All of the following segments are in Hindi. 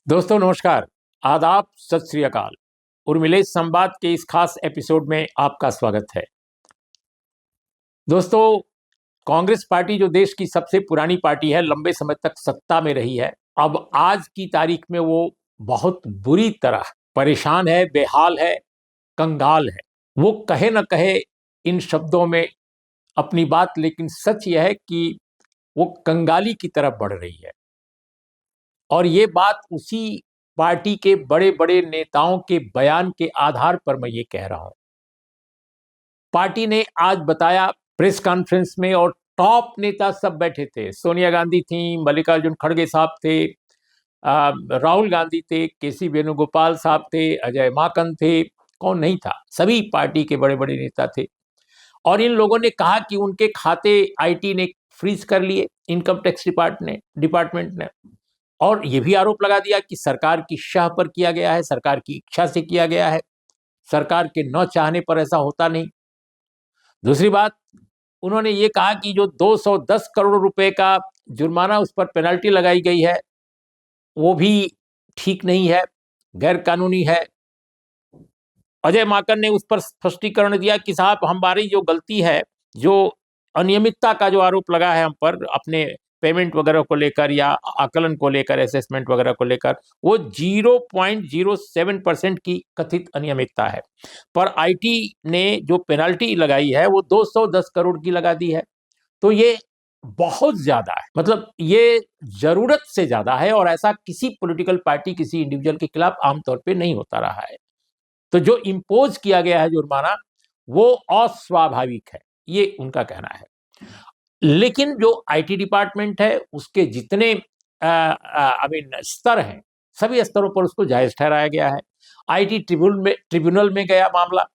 दोस्तों नमस्कार, आदाब, सत श्री अकाल। उर्मिलेश संवाद के इस खास एपिसोड में आपका स्वागत है। दोस्तों, कांग्रेस पार्टी जो देश की सबसे पुरानी पार्टी है, लंबे समय तक सत्ता में रही है, अब आज की तारीख में वो बहुत बुरी तरह परेशान है, बेहाल है, कंगाल है। वो कहे न कहे इन शब्दों में अपनी बात, लेकिन सच यह है कि वो कंगाली की तरफ बढ़ रही है। और ये बात उसी पार्टी के बड़े बड़े नेताओं के बयान के आधार पर मैं ये कह रहा हूं। पार्टी ने आज बताया प्रेस कॉन्फ्रेंस में, और टॉप नेता सब बैठे थे। सोनिया गांधी थी, मल्लिकार्जुन खड़गे साहब थे, राहुल गांधी थे, केसी वेणुगोपाल साहब थे, अजय माकन थे, कौन नहीं था, सभी पार्टी के बड़े बड़े नेता थे। और इन लोगों ने कहा कि उनके खाते आईटी ने फ्रीज कर लिए, इनकम टैक्स डिपार्टमेंट ने। और यह भी आरोप लगा दिया कि सरकार की शाह पर किया गया है, सरकार की इच्छा से किया गया है, सरकार के न चाहने पर ऐसा होता नहीं। दूसरी बात, उन्होंने ये कहा कि जो 210 करोड़ रुपए का जुर्माना उस पर पेनल्टी लगाई गई है, वो भी ठीक नहीं है, गैर कानूनी है। अजय माकन ने उस पर स्पष्टीकरण दिया कि साहब, हमारी जो गलती है, जो अनियमितता का जो आरोप लगा है हम पर अपने पेमेंट वगैरह को लेकर या आकलन को लेकर, असेसमेंट वगैरह को लेकर, वो 0.07% की कथित अनियमितता है। पर आईटी ने जो पेनल्टी लगाई है वो 210 करोड़ की लगा दी है। तो ये बहुत ज्यादा है, मतलब ये जरूरत से ज्यादा है, और ऐसा किसी पॉलिटिकल पार्टी, किसी इंडिविजुअल के खिलाफ आमतौर पे नहीं होता रहा है। तो जो इम्पोज किया गया है जुर्माना, वो अस्वाभाविक है, ये उनका कहना है। लेकिन जो आईटी डिपार्टमेंट है, उसके जितने स्तर हैं, सभी स्तरों पर उसको जायज ठहराया गया है। आईटी ट्रिब्यूनल में गया मामला,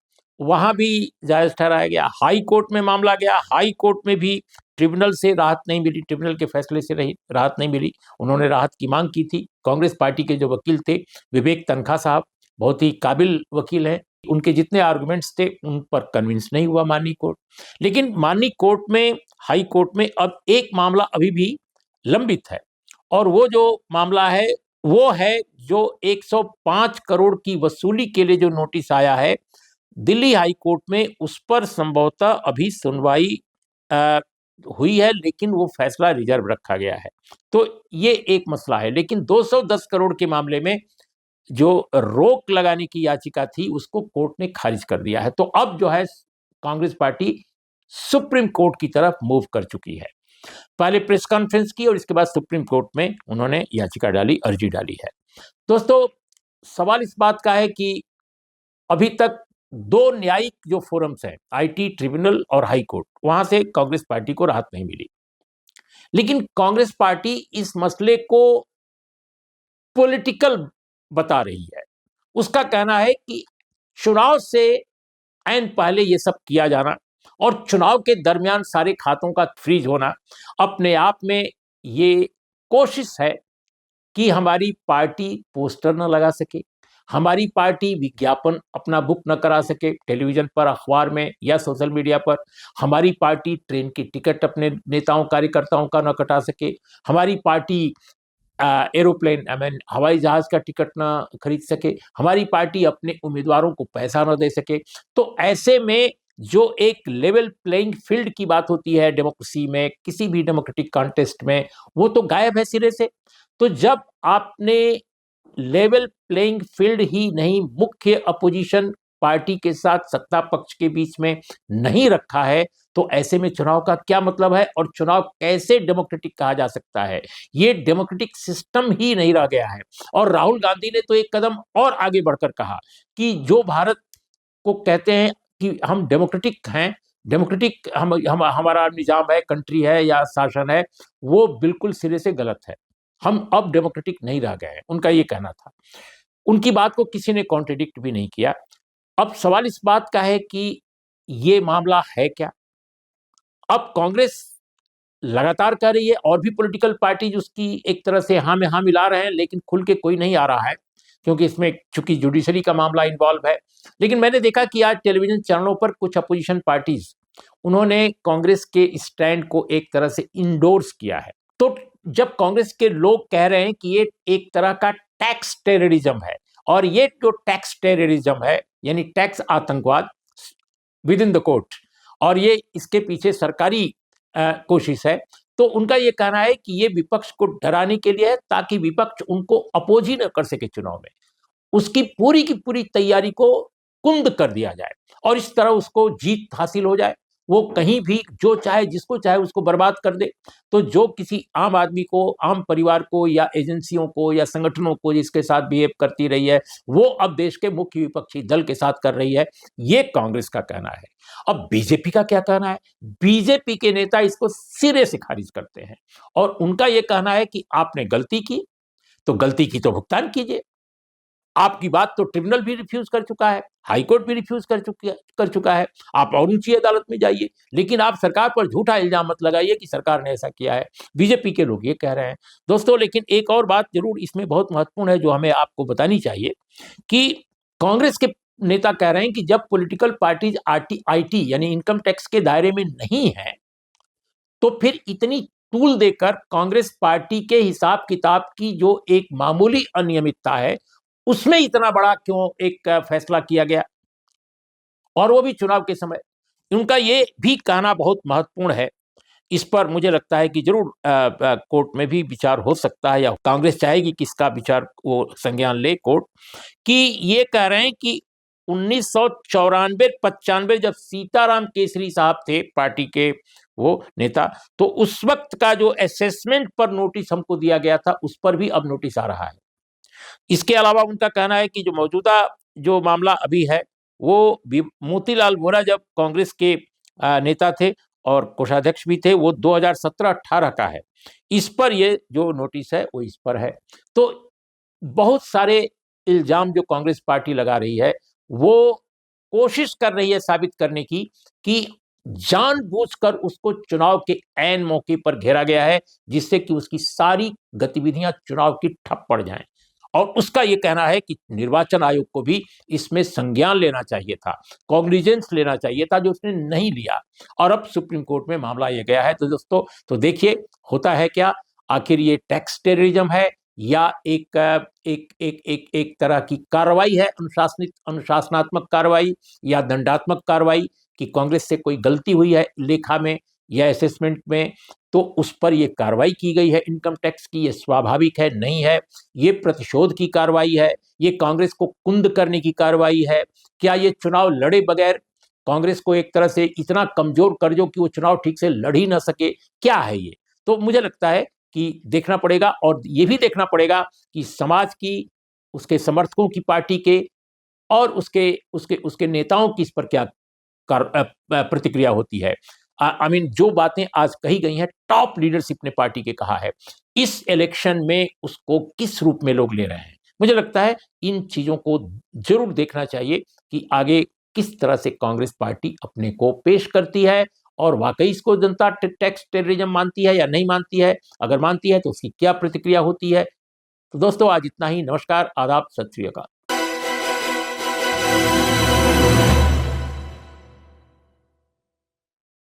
वहां भी जायज ठहराया गया। हाई कोर्ट में मामला गया, हाई कोर्ट में भी ट्रिब्यूनल से राहत नहीं मिली, ट्रिब्यूनल के फैसले से राहत नहीं मिली। उन्होंने राहत की मांग की थी। कांग्रेस पार्टी के जो वकील थे, विवेक तनखा साहब, बहुत ही काबिल वकील हैं, उनके जितने आर्गुमेंट्स थे उन पर कन्विंस नहीं हुआ माननीय कोर्ट। लेकिन माननीय कोर्ट में, हाई कोर्ट में अब एक मामला अभी भी लंबित है, और वो जो मामला है वो है जो 105 करोड़ की वसूली के लिए जो नोटिस आया है दिल्ली हाई कोर्ट में, उस पर संभवतः अभी सुनवाई हुई है, लेकिन वो फैसला रिजर्व रखा गया है। तो ये एक मसला है। लेकिन 210 करोड़ के मामले में जो रोक लगाने की याचिका थी, उसको कोर्ट ने खारिज कर दिया है। तो अब जो है, कांग्रेस पार्टी सुप्रीम कोर्ट की तरफ मूव कर चुकी है। पहले प्रेस कॉन्फ्रेंस की और इसके बाद सुप्रीम कोर्ट में उन्होंने याचिका डाली, अर्जी डाली है। दोस्तों, सवाल इस बात का है कि अभी तक दो न्यायिक जो फोरम्स हैं, आईटी ट्रिब्यूनल और हाई कोर्ट, वहां से कांग्रेस पार्टी को राहत नहीं मिली। लेकिन कांग्रेस पार्टी इस मसले को पॉलिटिकल बता रही है। उसका कहना है कि चुनाव से ऐन पहले ये सब किया जाना और चुनाव के दरमियान सारे खातों का फ्रीज होना अपने आप में ये कोशिश है कि हमारी पार्टी पोस्टर न लगा सके, हमारी पार्टी विज्ञापन अपना बुक न करा सके टेलीविजन पर, अखबार में या सोशल मीडिया पर, हमारी पार्टी ट्रेन की टिकट अपने नेताओं कार्यकर्ताओं का न कटा सके, हमारी पार्टी एरोप्लेन हवाई जहाज का टिकट ना खरीद सके, हमारी पार्टी अपने उम्मीदवारों को पैसा ना दे सके। तो ऐसे में जो एक लेवल प्लेइंग फील्ड की बात होती है डेमोक्रेसी में, किसी भी डेमोक्रेटिक कॉन्टेस्ट में, वो तो गायब है सिरे से। तो जब आपने लेवल प्लेइंग फील्ड ही नहीं मुख्य अपोजिशन पार्टी के साथ सत्ता पक्ष के बीच में नहीं रखा है, तो ऐसे में चुनाव का क्या मतलब है, और चुनाव कैसे डेमोक्रेटिक कहा जा सकता है? ये डेमोक्रेटिक सिस्टम ही नहीं रह गया है। और राहुल गांधी ने तो एक कदम और आगे बढ़कर कहा कि जो भारत को कहते हैं कि हम डेमोक्रेटिक हैं, डेमोक्रेटिक हमारा निजाम है, कंट्री है या शासन है, वो बिल्कुल सिरे से गलत है। हम अब डेमोक्रेटिक नहीं रह गए हैं, उनका ये कहना था। उनकी बात को किसी ने कॉन्ट्रडिक्ट भी नहीं किया। अब सवाल इस बात का है कि ये मामला है क्या? अब कांग्रेस लगातार कह रही है, और भी पॉलिटिकल पार्टी उसकी एक तरह से हाँ में हाँ मिला रहे हैं, लेकिन खुल के कोई नहीं आ रहा है, क्योंकि इसमें चूंकि जुडिशरी का मामला इन्वॉल्व है। लेकिन मैंने देखा कि आज टेलीविजन चैनलों पर कुछ अपोजिशन पार्टीज, उन्होंने कांग्रेस के स्टैंड को एक तरह से इंडोर्स किया है। तो जब कांग्रेस के लोग कह रहे हैं कि ये एक तरह का टैक्स टेररिज्म है। और ये जो टैक्स टेररिज्म है यानी टैक्स आतंकवाद विद इन द कोर्ट, और ये इसके पीछे सरकारी कोशिश है। तो उनका ये कहना है कि ये विपक्ष को डराने के लिए है ताकि विपक्ष उनको अपोज ही न कर सके चुनाव में, उसकी पूरी की पूरी तैयारी को कुंद कर दिया जाए और इस तरह उसको जीत हासिल हो जाए। वो कहीं भी जो चाहे जिसको चाहे उसको बर्बाद कर दे। तो जो किसी आम आदमी को, आम परिवार को या एजेंसियों को या संगठनों को जिसके साथ बिहेव करती रही है, वो अब देश के मुख्य विपक्षी दल के साथ कर रही है। ये कांग्रेस का कहना है। अब बीजेपी का क्या कहना है? बीजेपी के नेता इसको सिरे से खारिज करते हैं और उनका यह कहना है कि आपने गलती की तो गलती की तो भुगतान कीजिए। आपकी बात तो ट्रिब्यूनल भी रिफ्यूज कर चुका है, हाई कोर्ट भी रिफ्यूज कर चुका है, आप और ऊंची अदालत में जाइए, लेकिन आप सरकार पर झूठा इल्जाम मत लगाइए कि सरकार ने ऐसा किया है। बीजेपी के लोग ये कह रहे हैं दोस्तों। लेकिन एक और बात जरूर इसमें बहुत महत्वपूर्ण है जो हमें आपको बतानी चाहिए कि कांग्रेस के नेता कह रहे हैं कि जब पॉलिटिकल पार्टीज आईटी यानी इनकम टैक्स के दायरे में नहीं है तो फिर इतनी टूल देकर कांग्रेस पार्टी के हिसाब किताब की जो एक मामूली अनियमितता है उसमें इतना बड़ा क्यों एक फैसला किया गया, और वो भी चुनाव के समय। उनका ये भी कहना बहुत महत्वपूर्ण है। इस पर मुझे लगता है कि जरूर कोर्ट में भी विचार हो सकता है या कांग्रेस चाहेगी कि इसका विचार वो संज्ञान ले कोर्ट, कि ये कह रहे हैं कि 1994-95 जब सीताराम केसरी साहब थे पार्टी के वो नेता, तो उस वक्त का जो असेसमेंट पर नोटिस हमको दिया गया था उस पर भी अब नोटिस आ रहा है। इसके अलावा उनका कहना है कि जो मौजूदा जो मामला अभी है वो मोतीलाल वोरा जब कांग्रेस के नेता थे और कोषाध्यक्ष भी थे, वो 2017-18 का है। इस पर ये जो नोटिस है वो इस पर है। तो बहुत सारे इल्जाम जो कांग्रेस पार्टी लगा रही है वो कोशिश कर रही है साबित करने की कि जानबूझकर उसको चुनाव के ऐन मौके पर घेरा गया है जिससे कि उसकी सारी गतिविधियां चुनाव की ठप पड़ जाएं। और उसका यह कहना है कि निर्वाचन आयोग को भी इसमें संज्ञान लेना चाहिए था, कॉग्निजेंस लेना चाहिए था, जो उसने नहीं लिया। और अब सुप्रीम कोर्ट में मामला ये गया है। तो दोस्तों तो देखिए होता है क्या, आखिर ये टैक्स टेररिज्म है या एक एक एक एक एक तरह की कार्रवाई है, अनुशासनात्मक कार्रवाई या दंडात्मक कार्रवाई, कि कांग्रेस से कोई गलती हुई है लेखा में या असेसमेंट में तो उस पर यह कार्रवाई की गई है इनकम टैक्स की। ये स्वाभाविक है? नहीं है। ये प्रतिशोध की कार्रवाई है, ये कांग्रेस को कुंद करने की कार्रवाई है। क्या ये चुनाव लड़े बगैर कांग्रेस को एक तरह से इतना कमजोर कर दो कि वो चुनाव ठीक से लड़ ही ना सके? क्या है ये? तो मुझे लगता है कि देखना पड़ेगा, और ये भी देखना पड़ेगा कि समाज की, उसके समर्थकों की, पार्टी के और उसके उसके उसके नेताओं की इस पर क्या प्रतिक्रिया होती है। आई मीन जो बातें आज कही गई हैं, टॉप लीडरशिप ने पार्टी के कहा है, इस इलेक्शन में उसको किस रूप में लोग ले रहे हैं। मुझे लगता है इन चीजों को जरूर देखना चाहिए कि आगे किस तरह से कांग्रेस पार्टी अपने को पेश करती है और वाकई इसको जनता टैक्स टेररिज्म मानती है या नहीं मानती है। अगर मानती है तो उसकी क्या प्रतिक्रिया होती है। तो दोस्तों आज इतना ही। नमस्कार, आदाब, सत श्री अकाल।